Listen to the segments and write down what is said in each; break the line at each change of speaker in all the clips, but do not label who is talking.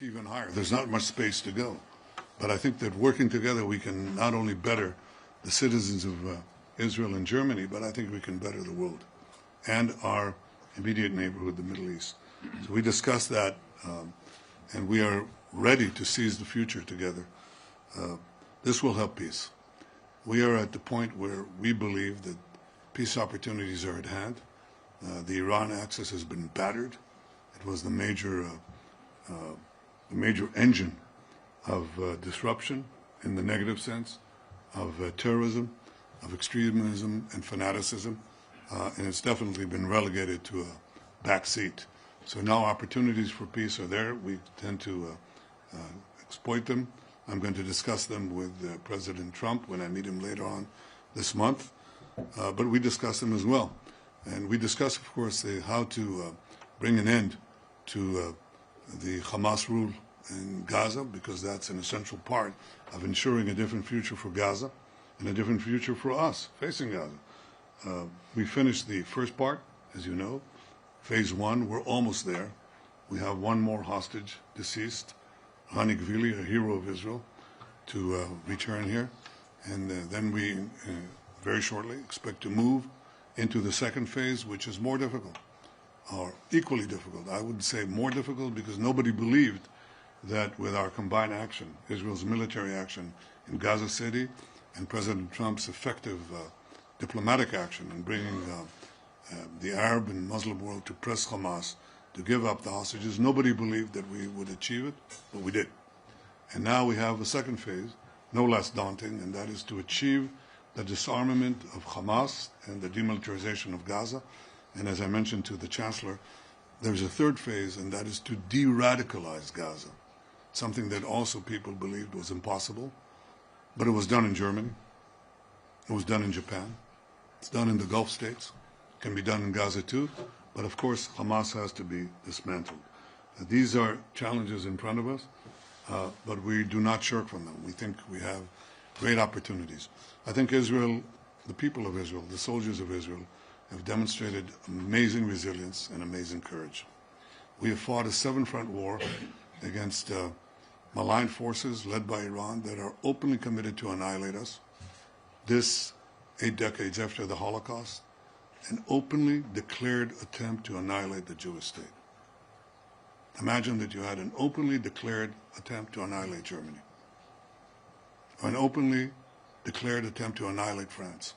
even higher. There's not much space to go. But I think that working together, we can not only better the citizens of Israel and Germany, but I think we can better the world and our immediate neighborhood, the Middle East. So we discussed that, and we are ready to seize the future together. This will help peace. We are at the point where we believe that peace opportunities are at hand. The Iran axis has been battered. It was the major engine of disruption in the negative sense, of terrorism, of extremism and fanaticism, and it's definitely been relegated to a back seat. So now opportunities for peace are there. We tend to exploit them. I'm going to discuss them with President Trump when I meet him later on this month, but we discuss them as well. And we discuss, of course, how to bring an end to the Hamas rule in Gaza, because that's an essential part of ensuring a different future for Gaza and a different future for us facing Gaza. We finished the first part, as you know, phase one. We're almost there. We have one more hostage deceased, Hani Gvili, a hero of Israel, to return here. And then we, very shortly, expect to move into the second phase, which is more difficult, or equally difficult. I would say more difficult because nobody believed that with our combined action, Israel's military action in Gaza City and President Trump's effective diplomatic action in bringing the Arab and Muslim world to press Hamas to give up the hostages, nobody believed that we would achieve it, but we did. And now we have a second phase, no less daunting, and that is to achieve the disarmament of Hamas and the demilitarization of Gaza. And as I mentioned to the Chancellor, there's a third phase, and that is to de-radicalize Gaza, something that also people believed was impossible. But it was done in Germany. It was done in Japan. It's done in the Gulf states. It can be done in Gaza too. But of course, Hamas has to be dismantled. These are challenges in front of us, but we do not shirk from them. We think we have great opportunities. I think Israel, the people of Israel, the soldiers of Israel, have demonstrated amazing resilience and amazing courage. We have fought a seven-front war against malign forces led by Iran that are openly committed to annihilate us. This, 8 decades after the Holocaust, an openly declared attempt to annihilate the Jewish state. Imagine that you had an openly declared attempt to annihilate Germany, or an openly declared attempt to annihilate France,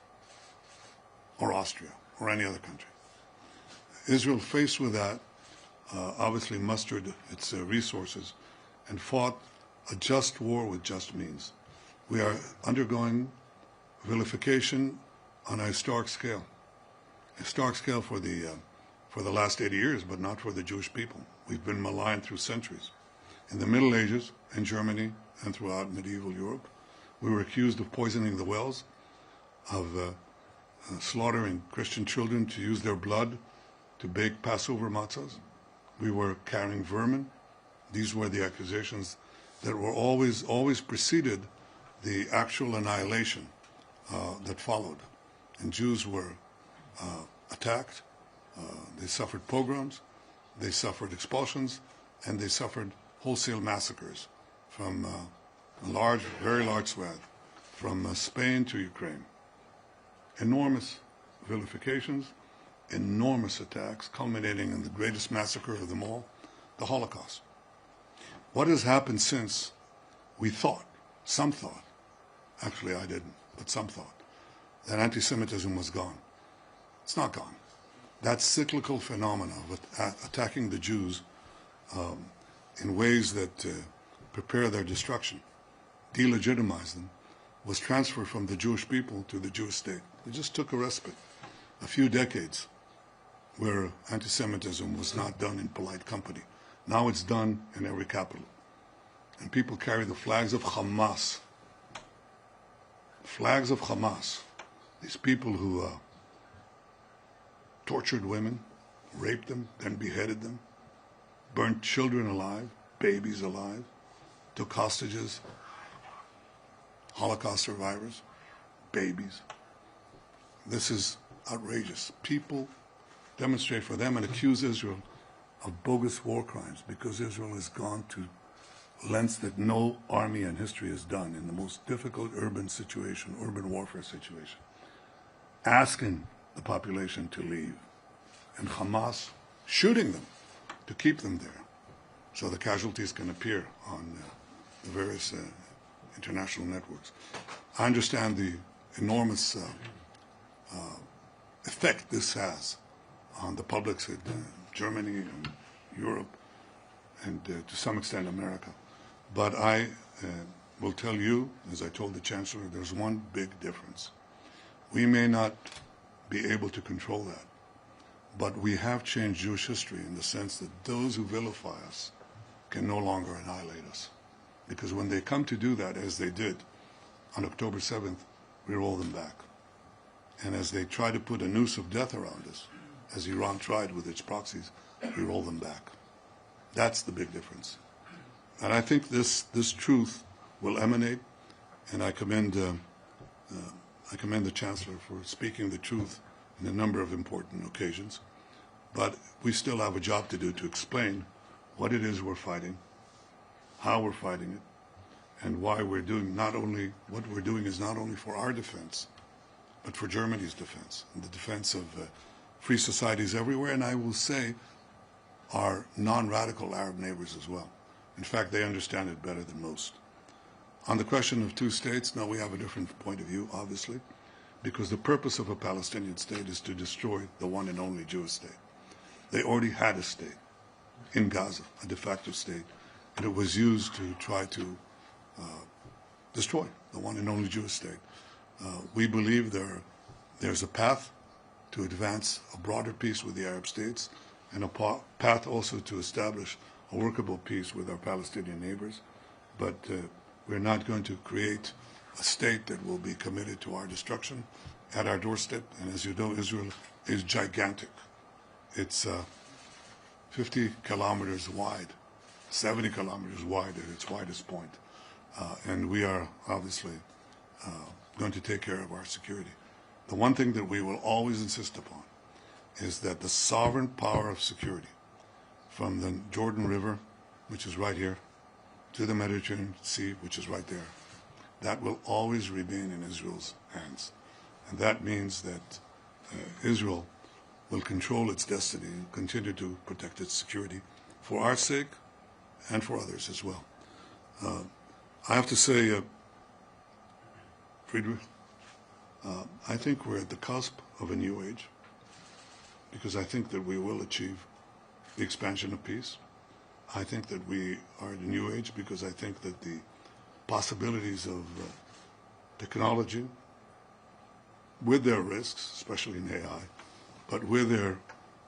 or Austria, or any other country. Israel, faced with that, obviously mustered its resources and fought a just war with just means. We are undergoing vilification on a historic scale for the last 80 years, but not for the Jewish people. We've been maligned through centuries. In the Middle Ages, in Germany, and throughout medieval Europe, we were accused of poisoning the wells, of slaughtering Christian children to use their blood to bake Passover matzahs. We were carrying vermin. These were the accusations that were always preceded the actual annihilation that followed. And Jews were attacked. They suffered pogroms. They suffered expulsions, and they suffered wholesale massacres from a very large swath, from Spain to Ukraine. Enormous vilifications, enormous attacks, culminating in the greatest massacre of them all, the Holocaust. What has happened since? We thought, some thought, actually I didn't, but some thought, that anti-Semitism was gone. It's not gone. That cyclical phenomena of attacking the Jews in ways that prepare their destruction, delegitimize them, was transferred from the Jewish people to the Jewish state. It just took a respite, a few decades, where anti-Semitism was not done in polite company. Now it's done in every capital. And people carry the flags of Hamas. Flags of Hamas. These people who tortured women, raped them, then beheaded them, burnt children alive, babies alive, took hostages, Holocaust survivors, babies. This is outrageous. People demonstrate for them and accuse Israel of bogus war crimes because Israel has gone to lengths that no army in history has done in the most difficult urban situation, urban warfare situation, asking the population to leave, and Hamas shooting them to keep them there so the casualties can appear on the various international networks. I understand the enormous effect this has on the publics in Germany and Europe and to some extent America. But I will tell you, as I told the Chancellor, there's one big difference. We may not be able to control that, but we have changed Jewish history in the sense that those who vilify us can no longer annihilate us. Because when they come to do that, as they did on October 7th, we roll them back. And as they try to put a noose of death around us, as Iran tried with its proxies, we roll them back. That's the big difference. And I think this truth will emanate, and I commend the Chancellor for speaking the truth in a number of important occasions. But we still have a job to do to explain what it is we're fighting, how we're fighting it, and why we're doing what we're doing is not only for our defense, but for Germany's defense, and the defense of free societies everywhere, and I will say our non-radical Arab neighbors as well. In fact, they understand it better than most. On the question of two states, no, we have a different point of view, obviously, because the purpose of a Palestinian state is to destroy the one and only Jewish state. They already had a state in Gaza, a de facto state, and it was used to try to destroy the one and only Jewish state. We believe there's a path to advance a broader peace with the Arab states and a path also to establish a workable peace with our Palestinian neighbors. But we're not going to create a state that will be committed to our destruction at our doorstep. And as you know, Israel is gigantic. It's 50 kilometers wide, 70 kilometers wide at its widest point. And we are obviously going to take care of our security. The one thing that we will always insist upon is that the sovereign power of security from the Jordan River, which is right here, to the Mediterranean Sea, which is right there, that will always remain in Israel's hands. And that means that Israel will control its destiny and continue to protect its security for our sake and for others as well. I have to say, Friedrich, I think we're at the cusp of a new age, because I think that we will achieve the expansion of peace. I think that we are in a new age because I think that the possibilities of technology, with their risks, especially in AI, but with their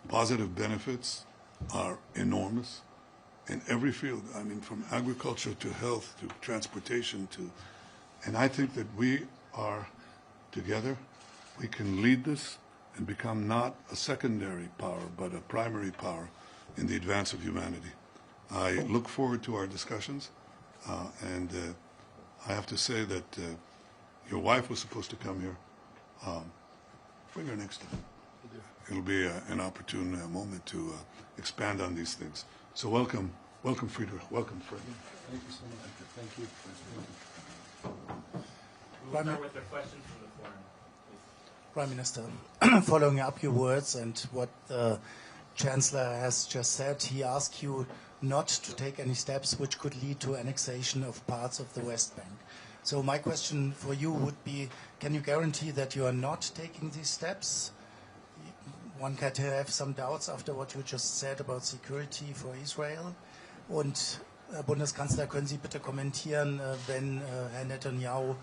positive benefits, are enormous in every field. I mean, from agriculture to health to transportation to, and I think that we are together, we can lead this and become not a secondary power, but a primary power in the advance of humanity. I look forward to our discussions, and I have to say that your wife was supposed to come here. Bring her next time. It'll be an opportune moment to expand on these things. So welcome, Friedrich. Welcome, Friedrich.
Thank you so much. Thank you.
We'll start with the questions from the forum.
Prime Minister, following up your words and what the Chancellor has just said, he asked you not to take any steps which could lead to annexation of parts of the West Bank. So my question for you would be, can you guarantee that you are not taking these steps? One can have some doubts after what you just said about security for Israel. Und Herr Bundeskanzler, können Sie bitte kommentieren, wenn Herr Netanyahu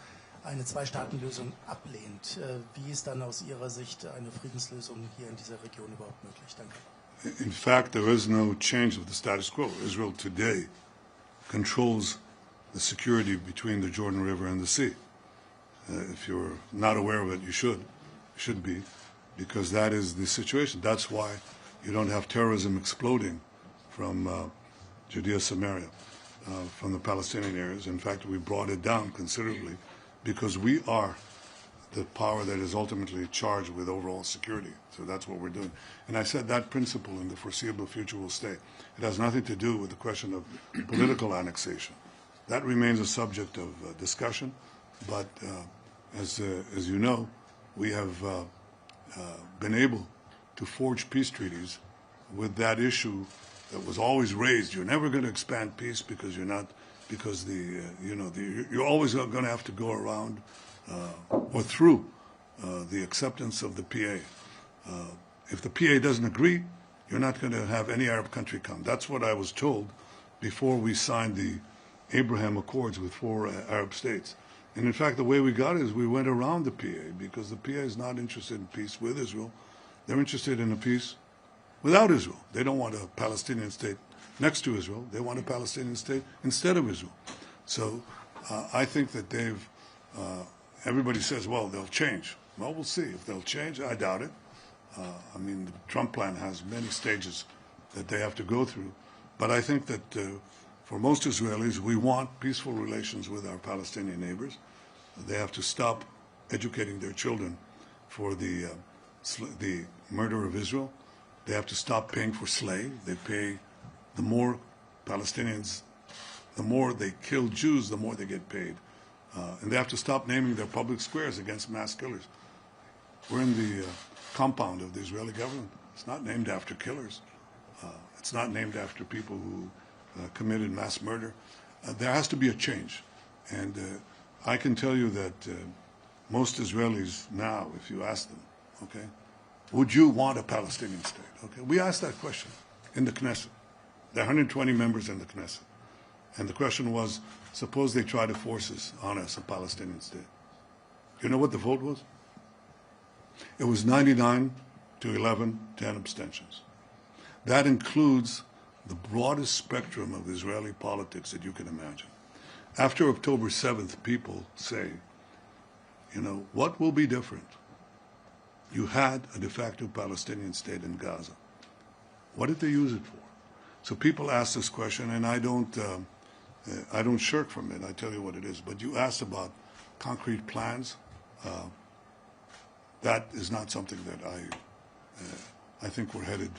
eine Zwei-Staaten-Lösung ablehnt? Wie ist dann aus Ihrer Sicht eine Friedenslösung hier in dieser Region überhaupt möglich? Danke.
In fact, there is no change of the status quo. Israel today controls the security between the Jordan River and the sea. If you're not aware of it, you should be, because that is the situation. That's why you don't have terrorism exploding from Judea, Samaria, from the Palestinian areas. In fact, we brought it down considerably because we are the power that is ultimately charged with overall security. So that's what we're doing. And I said that principle in the foreseeable future will stay. It has nothing to do with the question of political annexation. That remains a subject of discussion, but as you know, we have been able to forge peace treaties with that issue that was always raised. You're never going to expand peace because you're not, because you're always going to have to go around or through the acceptance of the PA. If the PA doesn't agree, you're not going to have any Arab country come. That's what I was told before we signed the Abraham Accords with 4 Arab states. And in fact, the way we got it is we went around the PA, because the PA is not interested in peace with Israel. They're interested in a peace without Israel. They don't want a Palestinian state next to Israel. They want a Palestinian state instead of Israel. So I think that everybody says, well, they'll change. Well, we'll see. If they'll change, I doubt it. I mean, the Trump plan has many stages that they have to go through. But I think that for most Israelis, we want peaceful relations with our Palestinian neighbors. They have to stop educating their children for the murder of Israel. They have to stop paying for slaves. They pay, the more Palestinians, the more they kill Jews, the more they get paid. And they have to stop naming their public squares against mass killers. We're in the compound of the Israeli government. It's not named after killers. It's not named after people who committed mass murder. There has to be a change. And I can tell you that most Israelis now, if you ask them, okay, would you want a Palestinian state? Okay, we asked that question in the Knesset. There are 120 members in the Knesset. And the question was, suppose they try to force us on us a Palestinian state. You know what the vote was? It was 99 to 11, 10 abstentions. That includes the broadest spectrum of Israeli politics that you can imagine. After October 7th, people say, you know, what will be different? You had a de facto Palestinian state in Gaza. What did they use it for? So people ask this question, and I don't shirk from it. I tell you what it is. But you asked about concrete plans. That is not something that I think we're headed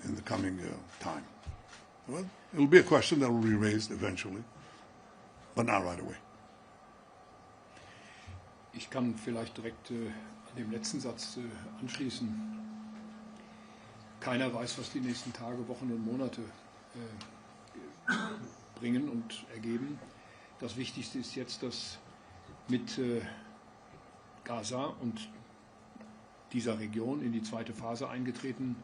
in the coming time. Well, it'll be a question that will be raised eventually, but not right away.
Ich kann vielleicht direkt an dem letzten Satz anschließen. Keiner weiß, was die nächsten Tage, Wochen und Monate bringen und ergeben. Das Wichtigste ist jetzt, dass mit Gaza und dieser Region in die zweite Phase eingetreten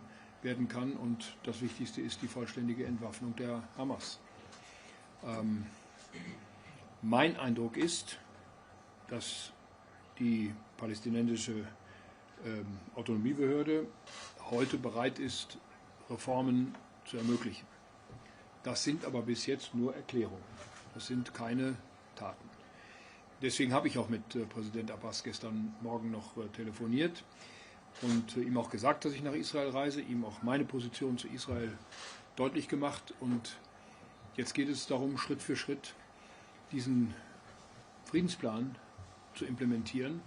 werden kann, und das Wichtigste ist die vollständige Entwaffnung der Hamas. Mein Eindruck ist, dass die palästinensische Autonomiebehörde heute bereit ist, Reformen zu ermöglichen. Das sind aber bis jetzt nur Erklärungen. Das sind keine Taten. Deswegen habe ich auch mit Präsident Abbas gestern Morgen noch telefoniert und ihm auch gesagt, dass ich nach Israel reise, ihm auch meine Position zu Israel deutlich gemacht. Und jetzt geht es darum, Schritt für Schritt diesen Friedensplan zu implementieren.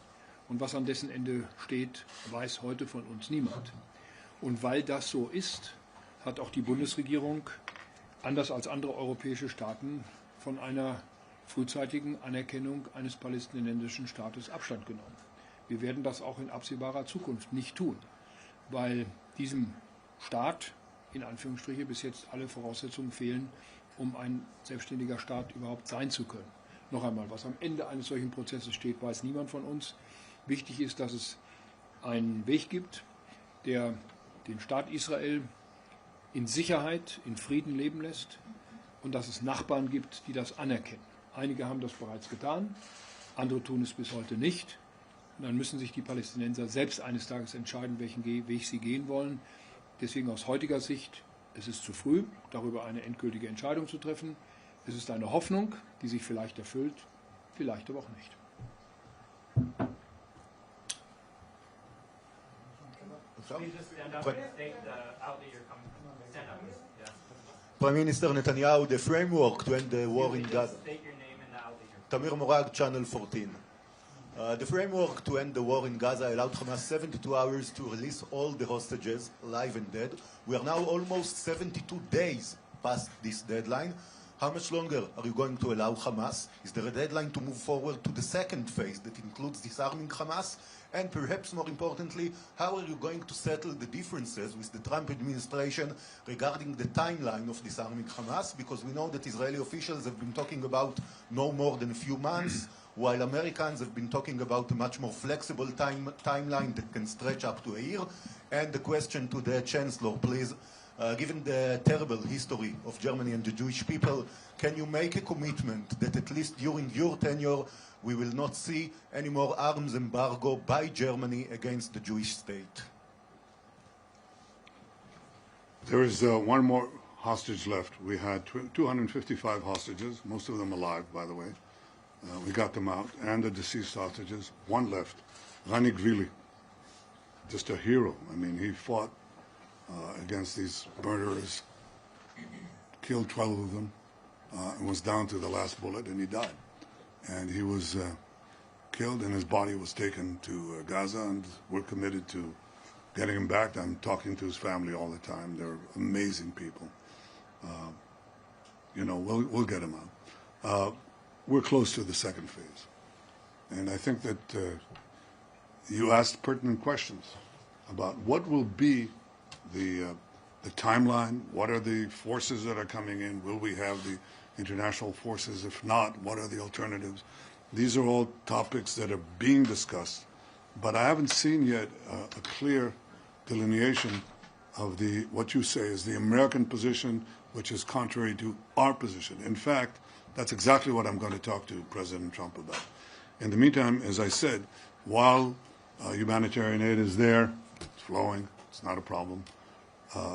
Und was an dessen Ende steht, weiß heute von uns niemand. Und weil das so ist, hat auch die Bundesregierung, anders als andere europäische Staaten, von einer frühzeitigen Anerkennung eines palästinensischen Staates Abstand genommen. Wir werden das auch in absehbarer Zukunft nicht tun, weil diesem Staat, in Anführungsstriche, bis jetzt alle Voraussetzungen fehlen, um ein selbstständiger Staat überhaupt sein zu können. Noch einmal, was am Ende eines solchen Prozesses steht, weiß niemand von uns. Wichtig ist, dass es einen Weg gibt, der den Staat Israel in Sicherheit, in Frieden leben lässt, und dass es Nachbarn gibt, die das anerkennen. Einige haben das bereits getan, andere tun es bis heute nicht. Und dann müssen sich die Palästinenser selbst eines Tages entscheiden, welchen Weg sie gehen wollen. Deswegen aus heutiger Sicht, es ist zu früh, darüber eine endgültige Entscheidung zu treffen. Es ist eine Hoffnung, die sich vielleicht erfüllt, vielleicht aber auch nicht.
Prime Minister Netanyahu, the framework to end the war in Gaza. Tamir Morag, Channel 14. The framework to end the war in Gaza allowed Hamas 72 hours to release all the hostages, alive and dead. We are now almost 72 days past this deadline. How much longer are you going to allow Hamas? Is there a deadline to move forward to the second phase that includes disarming Hamas? And perhaps more importantly, how are you going to settle the differences with the Trump administration regarding the timeline of disarming Hamas? Because we know that Israeli officials have been talking about no more than a few months, while Americans have been talking about a much more flexible timeline that can stretch up to a year. And the question to the Chancellor, please. Given the terrible history of Germany and the Jewish people, can you make a commitment that at least during your tenure we will not see any more arms embargo by Germany against the Jewish state?
There is one more hostage left. We had 255 hostages, most of them alive, by the way. We got them out, and the deceased hostages. One left, Rani Gvili, just a hero. I mean, he fought against these murderers, killed 12 of them, and was down to the last bullet, and he died. And he was killed, and his body was taken to Gaza, and we're committed to getting him back. I'm talking to his family all the time. They're amazing people. We'll get him out. We're close to the second phase. And I think that you asked pertinent questions about what will be the timeline, what are the forces that are coming in, will we have the international forces? If not, what are the alternatives? These are all topics that are being discussed, but I haven't seen yet a clear delineation of what you say is the American position, which is contrary to our position. In fact, that's exactly what I'm going to talk to President Trump about. In the meantime, as I said, while humanitarian aid is there, it's flowing, it's not a problem,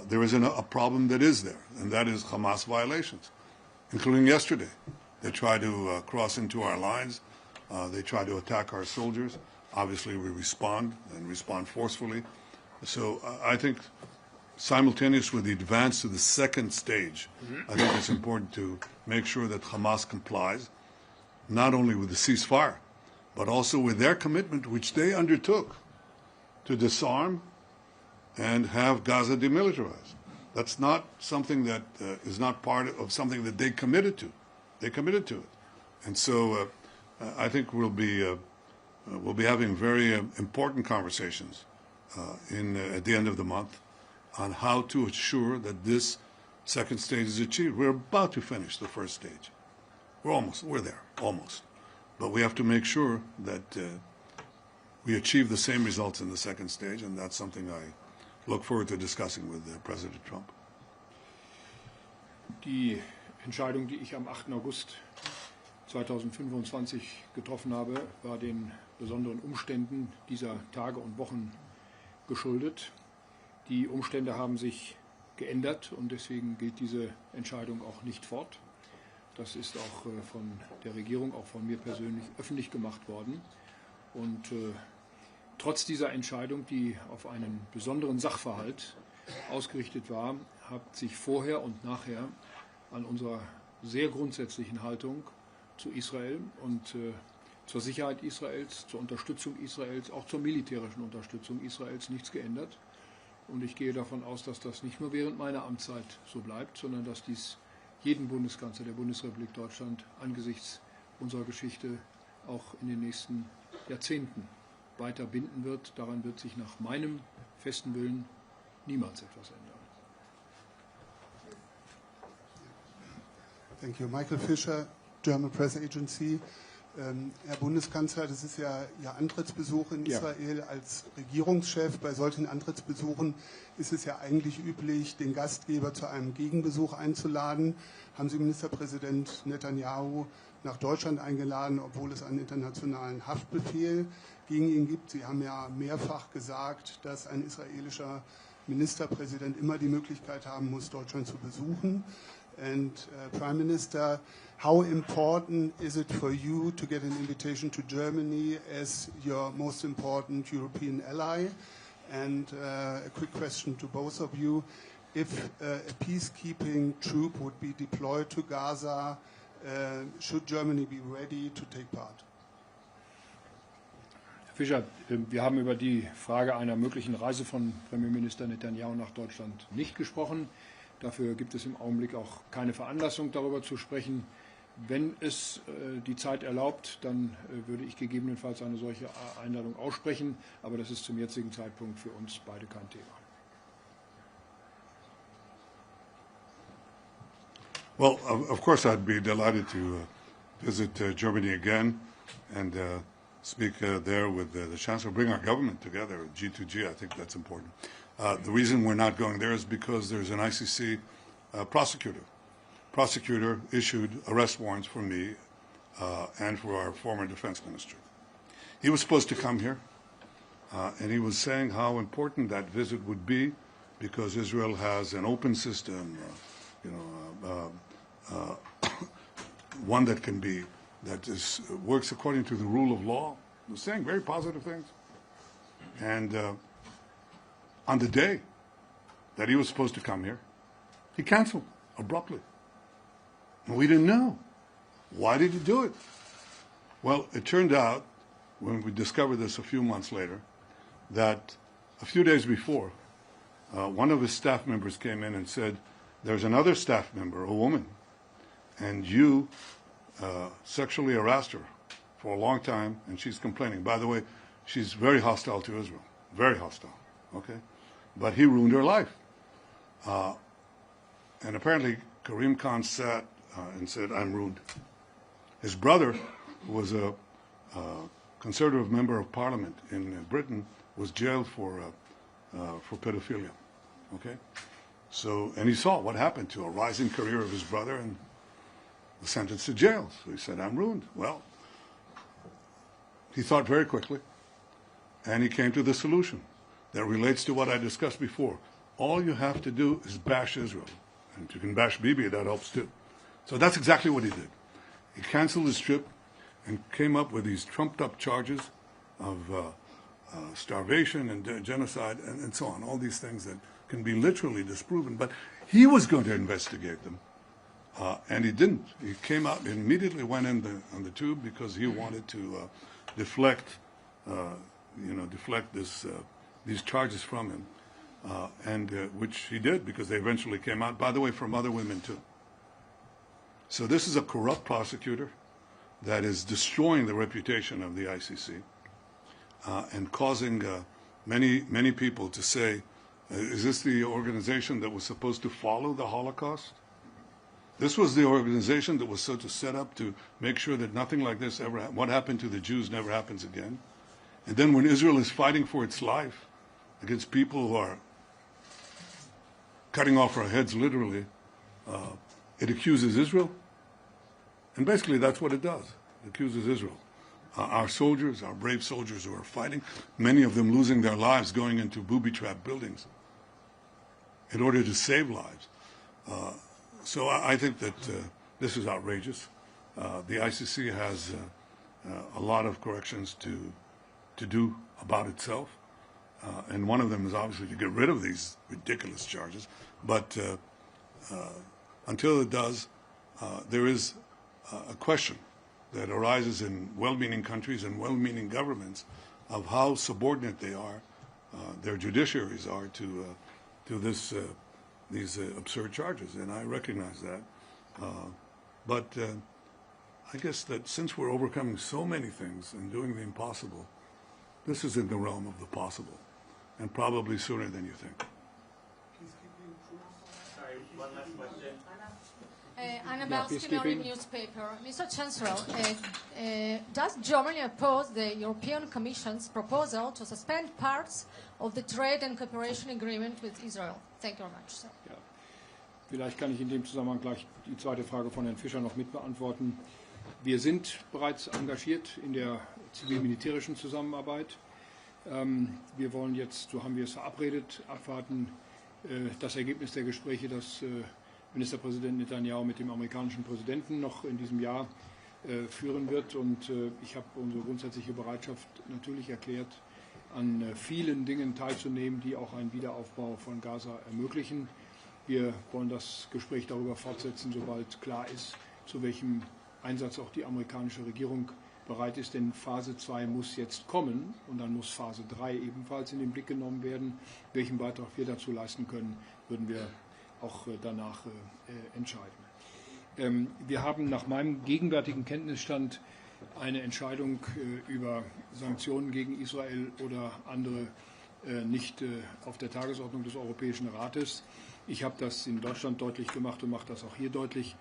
there is a problem that is there, and that is Hamas violations, including yesterday. They try to cross into our lines. They try to attack our soldiers. Obviously, we respond, and respond forcefully. So I think simultaneous with the advance to the second stage, I think it's important to make sure that Hamas complies, not only with the ceasefire, but also with their commitment, which they undertook, to disarm and have Gaza demilitarized. That's not something that is not part of something that they committed to. They committed to it. And so I think we'll be having very important conversations at the end of the month on how to ensure that this second stage is achieved. We're about to finish the first stage. We're there, almost. But we have to make sure that we achieve the same results in the second stage, and that's something I look forward to discussing with President Trump.
Die Entscheidung, die ich am 8. August 2025 getroffen habe, war den besonderen Umständen dieser Tage und Wochen geschuldet. Die Umstände haben sich geändert und deswegen gilt diese Entscheidung auch nicht fort. Das ist auch von der Regierung, auch von mir persönlich öffentlich gemacht worden. Und trotz dieser Entscheidung, die auf einen besonderen Sachverhalt ausgerichtet war, hat sich vorher und nachher an unserer sehr grundsätzlichen Haltung zu Israel und zur Sicherheit Israels, zur Unterstützung Israels, auch zur militärischen Unterstützung Israels nichts geändert. Und ich gehe davon aus, dass das nicht nur während meiner Amtszeit so bleibt, sondern dass dies jeden Bundeskanzler der Bundesrepublik Deutschland angesichts unserer Geschichte auch in den nächsten Jahrzehnten weiter binden wird. Daran wird sich nach meinem festen Willen niemals etwas ändern.
Thank you. Michael Fischer, German Press Agency. Herr Bundeskanzler, das ist ja Ihr Antrittsbesuch in Israel als Regierungschef. Bei solchen Antrittsbesuchen ist es ja eigentlich üblich, den Gastgeber zu einem Gegenbesuch einzuladen. Haben Sie Ministerpräsident Netanyahu nach Deutschland eingeladen, obwohl es einen internationalen Haftbefehl gegen ihn gibt? Sie haben ja mehrfach gesagt, dass ein israelischer Ministerpräsident immer die Möglichkeit haben muss, Deutschland zu besuchen. And Prime Minister, how important is it for you to get an invitation to Germany as your most important European ally? And a quick question to both of you. If a peacekeeping troop would be deployed to Gaza, should Germany be ready to take part?
Fischer, wir haben über die Frage einer möglichen Reise von Premierminister Netanyahu nach Deutschland nicht gesprochen. Dafür gibt es im Augenblick auch keine Veranlassung, darüber zu sprechen. Wenn es die Zeit erlaubt, dann würde ich gegebenenfalls eine solche Einladung aussprechen. Aber das ist zum jetzigen Zeitpunkt für uns beide kein Thema.
Well, of course, I'd be delighted to visit Germany again and speak there with the Chancellor, bring our government together, G2G. I think that's important. The reason we're not going there is because there's an ICC prosecutor. Prosecutor issued arrest warrants for me and for our former defense minister. He was supposed to come here, and he was saying how important that visit would be because Israel has an open system, one that can be, works according to the rule of law. He was saying very positive things. And on the day that he was supposed to come here, he canceled abruptly. And we didn't know. Why did he do it? Well, it turned out, when we discovered this a few months later, that a few days before, one of his staff members came in and said, there's another staff member, a woman, and you sexually harassed her for a long time, and she's complaining. By the way, she's very hostile to Israel, very hostile, okay? But he ruined her life. And apparently, Karim Khan sat and said, I'm ruined. His brother, who was a conservative member of parliament in Britain, was jailed for pedophilia, okay? So, and he saw what happened to a rising career of his brother and was sentenced to jail. So he said, I'm ruined. Well, he thought very quickly, and he came to the solution that relates to what I discussed before. All you have to do is bash Israel. And if you can bash Bibi, that helps too. So that's exactly what he did. He canceled his trip and came up with these trumped-up charges of starvation and genocide and so on, all these things that can be literally disproven. But he was going to investigate them, and he didn't. He came out and immediately went in on the tube because he wanted to deflect these charges from him, and which he did because they eventually came out, by the way, from other women too. So this is a corrupt prosecutor that is destroying the reputation of the ICC and causing many people to say, is this the organization that was supposed to follow the Holocaust? This was the organization that was so to set up to make sure that nothing like this ever happened. What happened to the Jews never happens again. And then when Israel is fighting for its life against people who are cutting off our heads literally, it accuses Israel. And basically that's what it does. It accuses Israel. Our soldiers, our brave soldiers who are fighting, many of them losing their lives going into booby-trapped buildings in order to save lives. So I think that this is outrageous. The ICC has a lot of corrections to do about itself. And one of them is obviously to get rid of these ridiculous charges. But until it does, there is a question that arises in well-meaning countries and well-meaning governments of how subordinate they are, their judiciaries are to these absurd charges, and I recognize that. But I guess that since we're overcoming so many things and doing the impossible, this is in the realm of the possible, and probably sooner than you think.
Sorry, one last question.
Anna Balsky, newspaper. Mr. Chancellor, does Germany oppose the European Commission's proposal to suspend parts of the trade and cooperation agreement with Israel? Thank you very much, sir.
Ja. Vielleicht kann ich in dem Zusammenhang gleich die zweite Frage von Herrn Fischer noch mitbeantworten. Wir sind bereits engagiert in der zivil-militärischen Zusammenarbeit. Wir wollen jetzt, so haben wir es verabredet, abwarten das Ergebnis der Gespräche, das Ministerpräsident Netanyahu mit dem amerikanischen Präsidenten noch in diesem Jahr führen wird. Und ich habe unsere grundsätzliche Bereitschaft natürlich erklärt, an vielen Dingen teilzunehmen, die auch einen Wiederaufbau von Gaza ermöglichen. Wir wollen das Gespräch darüber fortsetzen, sobald klar ist, zu welchem Einsatz auch die amerikanische Regierung bereit ist, denn Phase 2 muss jetzt kommen und dann muss Phase 3 ebenfalls in den Blick genommen werden. Welchen Beitrag wir dazu leisten können, würden wir auch danach entscheiden. Wir haben nach meinem gegenwärtigen Kenntnisstand eine Entscheidung über Sanktionen gegen Israel oder andere nicht auf der Tagesordnung des Europäischen Rates. Ich habe das in Deutschland deutlich gemacht und mache das auch hier deutlich.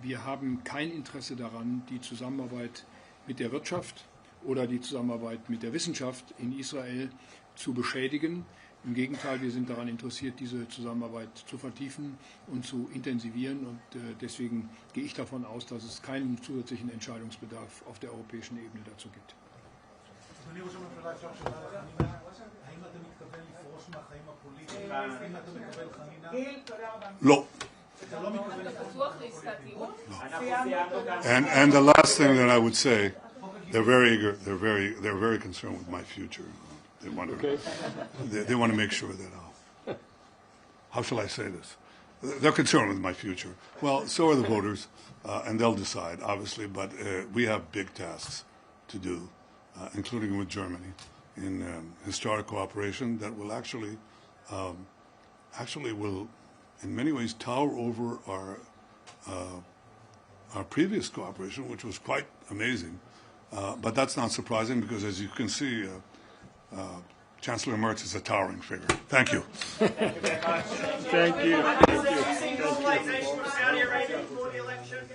Wir haben kein Interesse daran, die Zusammenarbeit mit der Wirtschaft oder die Zusammenarbeit mit der Wissenschaft in Israel zu beschädigen. Im Gegenteil, wir sind daran interessiert, diese Zusammenarbeit zu vertiefen und zu intensivieren. Und deswegen gehe ich davon aus, dass es keinen zusätzlichen Entscheidungsbedarf auf der europäischen Ebene dazu gibt.
No. And the last thing that I would say, they're very eager. They're very concerned with my future. They want to make sure that how shall I say this? They're concerned with my future. Well, so are the voters, and they'll decide, obviously. But we have big tasks to do, including with Germany, in historic cooperation that will actually will, in many ways, tower over our previous cooperation, which was quite amazing. But that's not surprising because, as you can see, Chancellor Merz is a towering figure. Thank you.
Thank you very much.
Thank you.
Saudi Arabia before the election.